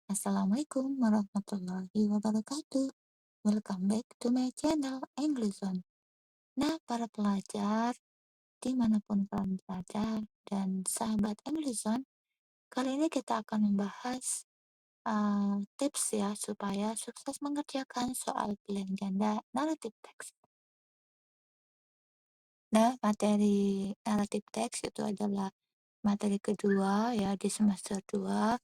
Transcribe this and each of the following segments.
Assalamualaikum warahmatullahi wabarakatuh. Welcome back to my channel English Zone. Nah, para pelajar, dimanapun kalian berada, dan sahabat English Zone, kali ini kita akan membahas tips ya supaya sukses mengerjakan soal pilihan ganda naratif teks. Nah, materi naratif teks itu adalah materi kedua ya di semester 2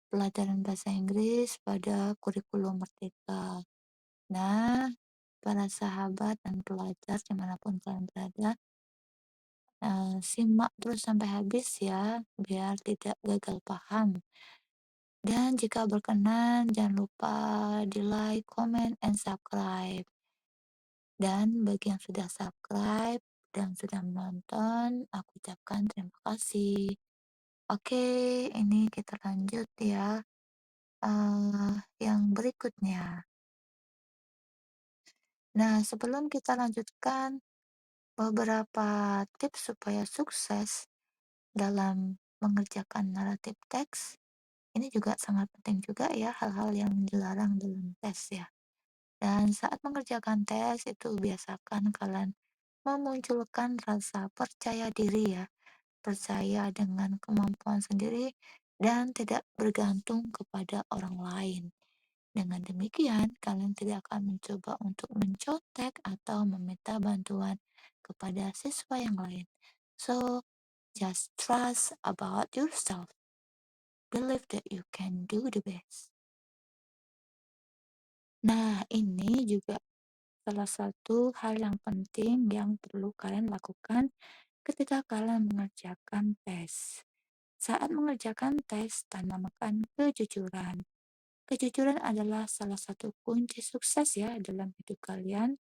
pelajaran bahasa Inggris pada kurikulum Merdeka. Nah, para sahabat dan pelajar dimanapun kalian berada, simak terus sampai habis ya, biar tidak gagal paham. Dan jika berkenan, jangan lupa di like, comment, and subscribe. Dan bagi yang sudah subscribe dan sudah menonton, aku ucapkan terima kasih. Oke, ini kita lanjut ya. Yang berikutnya. Nah, sebelum kita lanjutkan beberapa tips supaya sukses dalam mengerjakan naratif teks, ini juga sangat penting juga ya hal-hal yang dilarang dalam tes ya. Dan saat mengerjakan tes itu biasakan kalian memunculkan rasa percaya diri ya, percaya dengan kemampuan sendiri dan tidak bergantung kepada orang lain. Dengan demikian, kalian tidak akan mencoba untuk mencontek atau meminta bantuan kepada siswa yang lain. So, just trust about yourself. Believe that you can do the best. Nah, ini juga salah satu hal yang penting yang perlu kalian lakukan ketika kalian mengerjakan tes. Saat mengerjakan tes, tanamkan kejujuran. Kejujuran adalah salah satu kunci sukses ya dalam hidup kalian.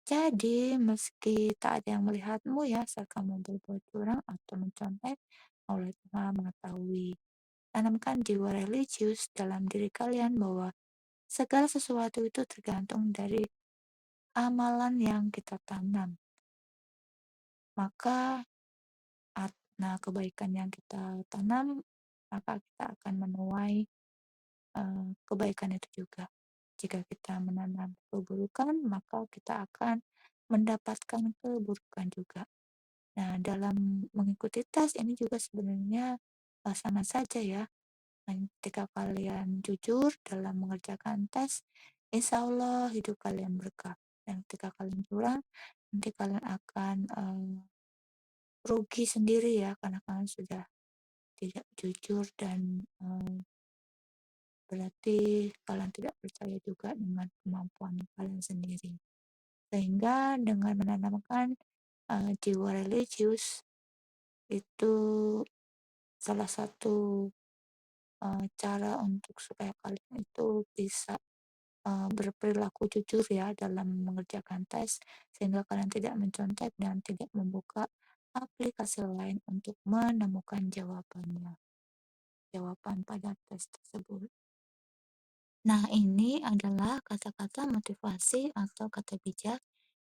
Jadi, meski tak ada yang melihatmu ya saat kamu berbuat curang atau mencontek, Allah Maha mengetahui. Tanamkan jiwa religius dalam diri kalian bahwa segala sesuatu itu tergantung dari amalan yang kita tanam. Maka, kebaikan yang kita tanam, maka kita akan menuai kebaikan itu juga. Jika kita menanam keburukan, maka kita akan mendapatkan keburukan juga. Nah, dalam mengikuti tes ini juga sebenarnya sama saja ya. Ketika kalian jujur dalam mengerjakan tes, insya Allah hidup kalian berkah. Dan ketika kalian curang, nanti kalian akan rugi sendiri ya, karena kalian sudah tidak jujur dan berarti kalian tidak percaya juga dengan kemampuan kalian sendiri. Sehingga dengan menanamkan jiwa religius itu salah satu cara untuk supaya kalian itu bisa berperilaku jujur ya dalam mengerjakan tes sehingga kalian tidak mencontek dan tidak membuka aplikasi lain untuk menemukan jawaban pada tes tersebut. Nah, ini adalah kata-kata motivasi atau kata bijak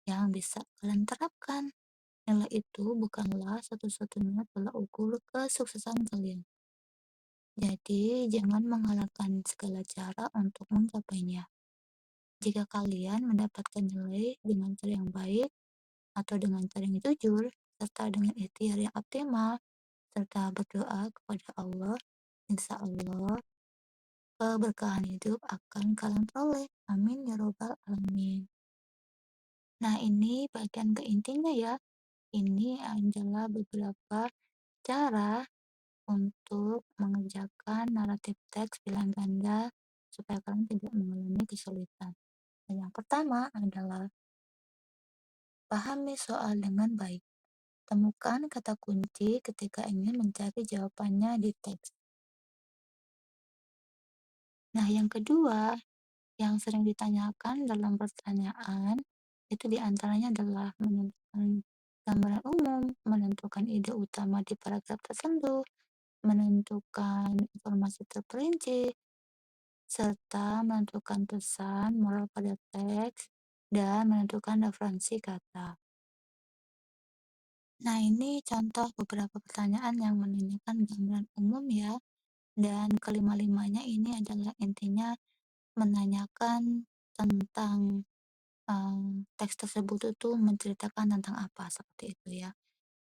yang bisa kalian terapkan. Nilai itu bukanlah satu-satunya tolak ukur kesuksesan kalian. Jadi, jangan menghalalkan segala cara untuk mencapainya. Jika kalian mendapatkan nilai dengan cara yang baik atau dengan cara yang jujur, serta dengan ikhtiar yang optimal, serta berdoa kepada Allah, insya Allah keberkahan hidup akan kalian peroleh. Amin ya robbal alamin. Nah, ini bagian ke intinya ya. Ini adalah beberapa cara untuk mengerjakan naratif teks pilihan ganda supaya kalian tidak mengalami kesulitan. Dan yang pertama adalah pahami soal dengan baik. Temukan kata kunci ketika ingin mencari jawabannya di teks. Nah, yang kedua, yang sering ditanyakan dalam pertanyaan itu diantaranya adalah menentukan gambaran umum, menentukan ide utama di paragraf tertentu, menentukan informasi terperinci, serta menentukan pesan moral pada teks, dan menentukan referensi kata. Nah, ini contoh beberapa pertanyaan yang menanyakan gambaran umum ya. Dan kelima-limanya ini adalah intinya menanyakan tentang, teks tersebut itu menceritakan tentang apa, seperti itu ya.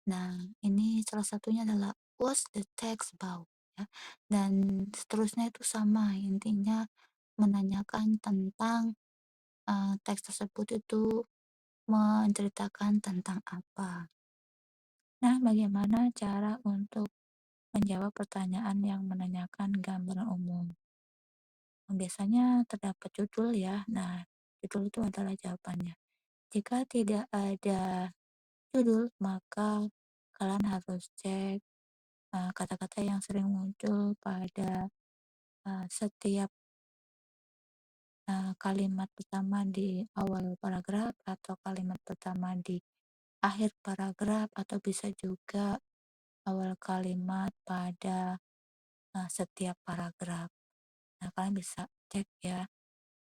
Nah, ini salah satunya adalah "What's the text about?" ya, dan seterusnya itu sama, intinya menanyakan tentang, teks tersebut itu menceritakan tentang apa. Nah, bagaimana cara untuk menjawab pertanyaan yang menanyakan gambaran umum? Biasanya terdapat judul ya. Nah, judul itu adalah jawabannya. Jika tidak ada judul, maka kalian harus cek kata-kata yang sering muncul pada setiap kalimat pertama di awal paragraf atau kalimat pertama di akhir paragraf atau bisa juga awal kalimat pada setiap paragraf. Nah, kalian bisa cek ya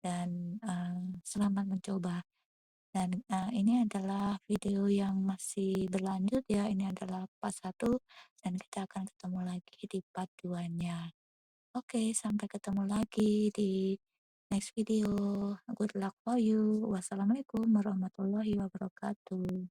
dan selamat mencoba. Dan ini adalah video yang masih berlanjut ya. Ini adalah part 1 dan kita akan ketemu lagi di part 2-nya. Oke, sampai ketemu lagi di next video. Good luck for you. Wassalamualaikum warahmatullahi wabarakatuh.